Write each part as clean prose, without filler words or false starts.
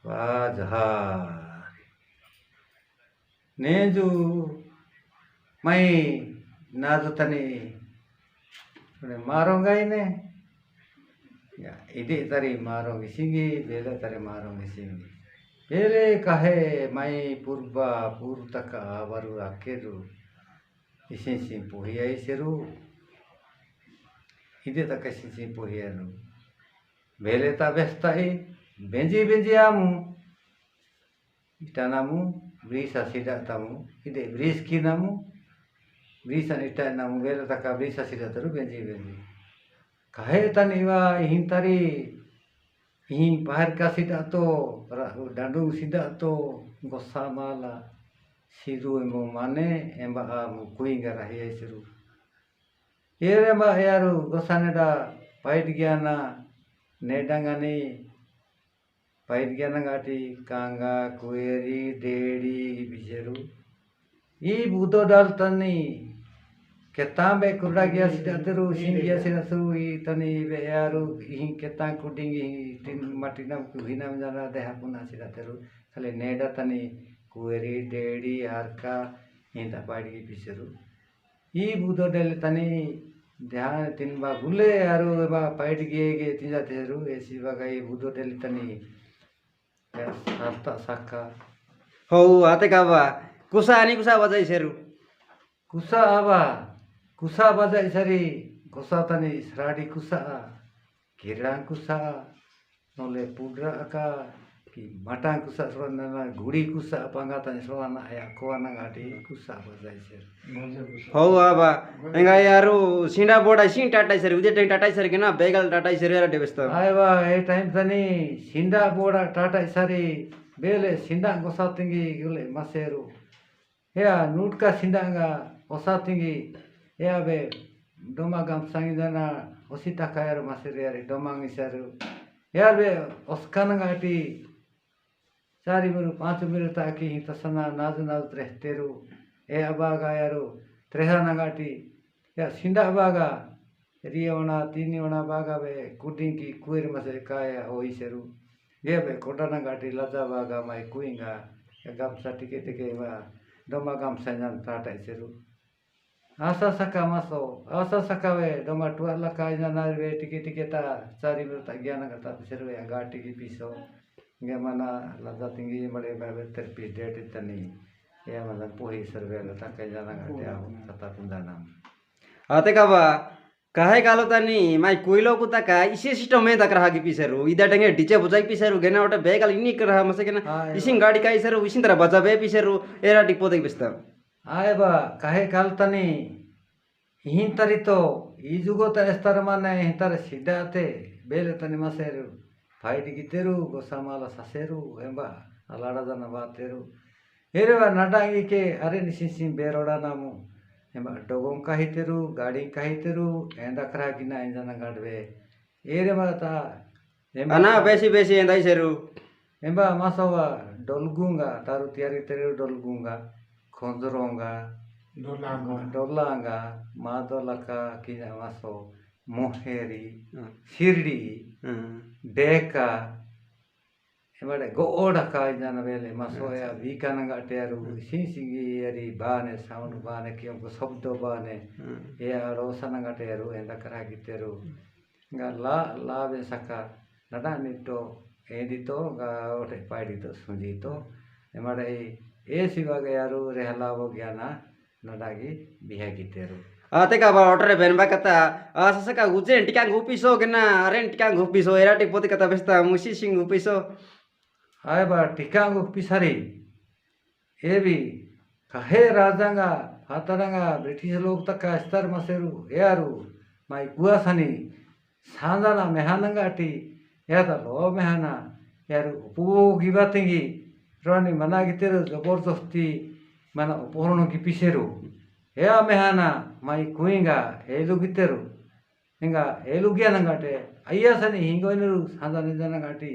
Wajar. Neju mai nazu tani marongai ne. Ya, ide tari marong isingi, bela tari marong isingi. Bele kahe mai purba purtaka baru akeru isin sin puhia iseru. Ide tak isin sin puhia nu. Bele ta bestai benji benji amu. Itanamu brisa sida tamu. Ide briski namu. Brisa ita namu bele taka brisa sida teru benji benji. Kahe taniwa hintari ihin pahar ka sida to dandung sida to gosamala siru embo mane emba amu kuinga rahi siru. Ere ma yaru gosaneda pait gyana nedangani pait gyana ngati kanga kueri dedi biseru. I budo dal tani ketambe kurda gya sida teru singya sida su I tani be yaru ihin ketang kudingi tin matinam kuhinam jana deha puna sida teru kale neda tani kueri dedi harka hinta pait gi biseru. I budo del tani ध्यान तीन बा भूले यारो बा पाइट गे तीजा तेरू ऐसी बागाई बुदो daily तनी साता साका हो आते का बा कुसा बजाई सेरू कुसा बजाई सरी कुसा तनी सराडी कुसा किरang कुसा नोले पुडरा का कि matang kusa srona guri kusa pangatan srona aya koana ngati kusa bajai ser हो आबा enga यारो सिंडा बोडा सिं टाटा सर उदे टाटा सर के ना बेगल टाटा सर यार डेबस्ता आय बा ए टाइम तनी सिंडा बोडा टाटा सरी बेले सिंडा गोसा तिंगी गुले मासेरू या नूट का सिंडांगा गोसा तिंगी या बे डोमा गम संगी जना ओसिता कायर मासेरू यार डोमांग सरू यार बे ओस्कान ngati चारी मेरू पांच मेरू ताकि तसना नाजु नाजु त्रेहतेरू ए अबागा यारो त्रेहा नगाटी या सिंडा बागा रियोना तीनियोना बागा बे कुडिंग की कुएर मसे काया ओइसेरू ये बे कोटा नगाटी लजा बागा माई कुइंगा या गम सटिके टिके वा डोमा गम संजन टाटा इसेरू आसा सका मासो आसा सका वे डोमा टुआ लका जना वे टिके टिके ता चारी मेरू ता ज्ञान गता इसेरू या गाटी की पीसो गमना लजा तिंगी मले बाबे तरपी डेट तनी या मतलब पोही सर्वे लता के जाना गट्या कता पुंदाना आते का बा काहे कालो तानी माई कोइलो कुता का इसी सिस्टम में तक रहा की पीसेरू इदा डंगे डीजे बजाई पीसेरू गेना ओटा बेगल इनी कर रहा मसे केना इसिन गाड़ी का इसेरू इसिन तरह बजा बे पीसेरू एरा डिपो देख बिस्ता आए बा काहे काल तनी हिन तरी तो ई जुगो त स्तर माने हितर सिदाते बेले तनी मसेरू फाइट गितेरू गोसामाला ससेरू एंबा अलाड़ा जना बातेरू हेरेवा नडांगी के अरे निसिन बेरोड़ा नामू एंबा डोगों का हितेरू गाड़ी का हितेरू एंदा करा गिना इंजना गाडवे एरे माता अना बेसी बेसी एंदाई सेरू एंबा मासवा डोलगुंगा तारू तियारी तेरू डोलगुंगा खोंजरोंगा डोलांगा मादोलका किना मासो मोहेरी शिरडी डेका एबारे गोड़ा का जाना बेले मासोया वीकानंगा टेरू सिंसिंगी यारी बाने साउंड बाने कियों को शब्द बाने या रोसनंगा टेरू एंदा करा गितेरू गा ला बे सका नडा नितो एदितो गा ओटे पाइडितो सुंजितो एमारे ए सिवा गयारू रेहला वो ज्ञाना नडागी बिहा गितेरू आते का बा ऑर्डर बेनबा कता आसा का गुजे टिकांग गुपिसो गेना अरेन टिकांग गुपिसो एरा टिपोती कता बेस्ता मुसी सिंग गुपिसो आए बा टिकांग गुपिसारी ए भी काहे राजांगा फातरंगा ब्रिटिश लोग तक का स्तर मसेरू यारू माई कुआसनी सांदाना मेहानंगाटी या ता लो मेहाना यारू उपो गिबातिंगी रोनी मना गितेरू जबरदस्ती mana उपorono की पिसेरू या मेहाना माई कुइंगा एलु गितेरू हिंगा एलु गया नंगाटे अय्या सनी हिंगोइनरू सांदा निजना गाटी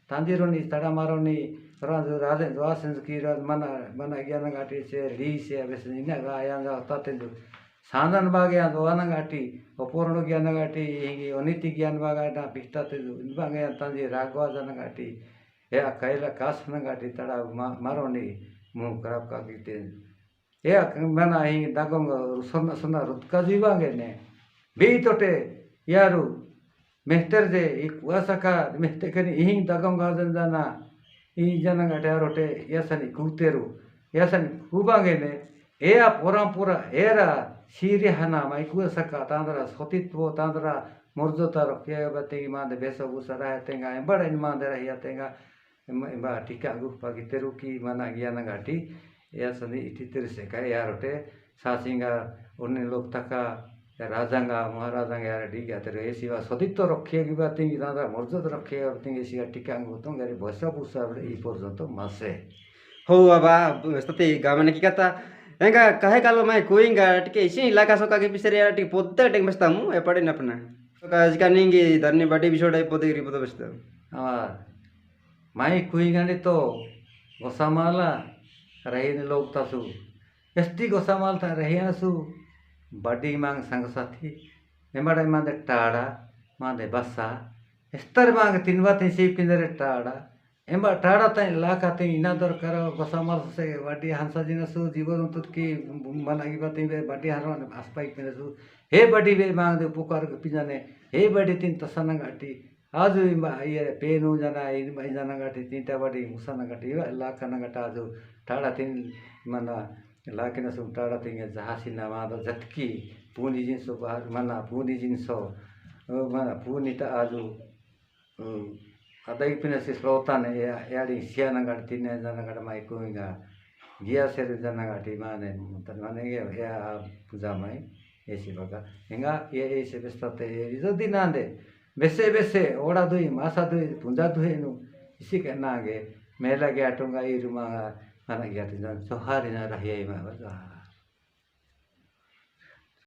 तांजीरोनी तड़ा मारोनी राजू राजे द्वासेंस की राज मना मना गया नंगाटी से ली से अबेस निना गाया जा तातेंदु सांदन बागया दोवाना गाटी उपरोनो गया नंगाटी हिंगी अनिति ज्ञान बागा ना पिस्ताते इनबांगे तांजी रागवा जना गाटी ya kaila kas nangati tada maroni mu kerap kakite ya mana hi dagong sona rutka jiwange ne beitote yaru mehter de ikwasaka mehtekani ihing dagong gadan dana i janangate arote yasani kuteru yasani kubange ne ea purampura era siri hana maikwasaka tandra sotitwo tandra morjota rokya bate mande beso busara tenga embara mande rahia tenga emba tika gu pagiteru ki mana gyana gati ya sani ititir se kai yarote sasinga unni lok taka rajanga maharajanga yara diga tere esiwa sotitto rokya gi bate tandra morjota rokya bate esiwa tika gu tongari beso busara i porjonto mase हो बाबा तते गामने की कथा एंगा कहे कालो मैं कोइंगा टिके इसी इलाका सोका के पिसरे यार टिके पोते टेक बस्तामु ए पड़े नपना सोका जिका निंगी धरनी बाटी बिछोड़े पोते गिरी पोते बस्ता mai kuingani to gosamala rahin log tasu esti gosamal ta rahiya su badi mang sang sathi emada mande tada mande basa estar mang tinwa tin sip kindere tada emba tada ta laka tin ina dor karo gosamal se badi hansa jinasu jibon tut ki managi batin be badi haron aspai pinesu he badi be mang de pukar pinjane he badi tin tasana gati आज ये पेनु जना जना गटी तीनटा बड़ी Musanah गटी Lakhna गटा आज ta-da तीन मना लाकिन सु टाड़ा तीन जहासिना मादा जटकी पूनी जिन सो मना पूनी जिन सो मना पूनी ता आज अदई पिने से श्रोता ने याडी सियाना गटी तीन जना गटा माई कोइगा गिया से जना गटी माने तन माने या पूजा माई ऐसी बगा हिंगा ये ऐसे बेस्ताते इजो दिनांदे बेसे बेसे ओड़ा दुई मासा दुई पुंजा दुई नु इसी के नागे मेला गया टोंगा इरुमा माना गया तो सोहारी ना रहिए मा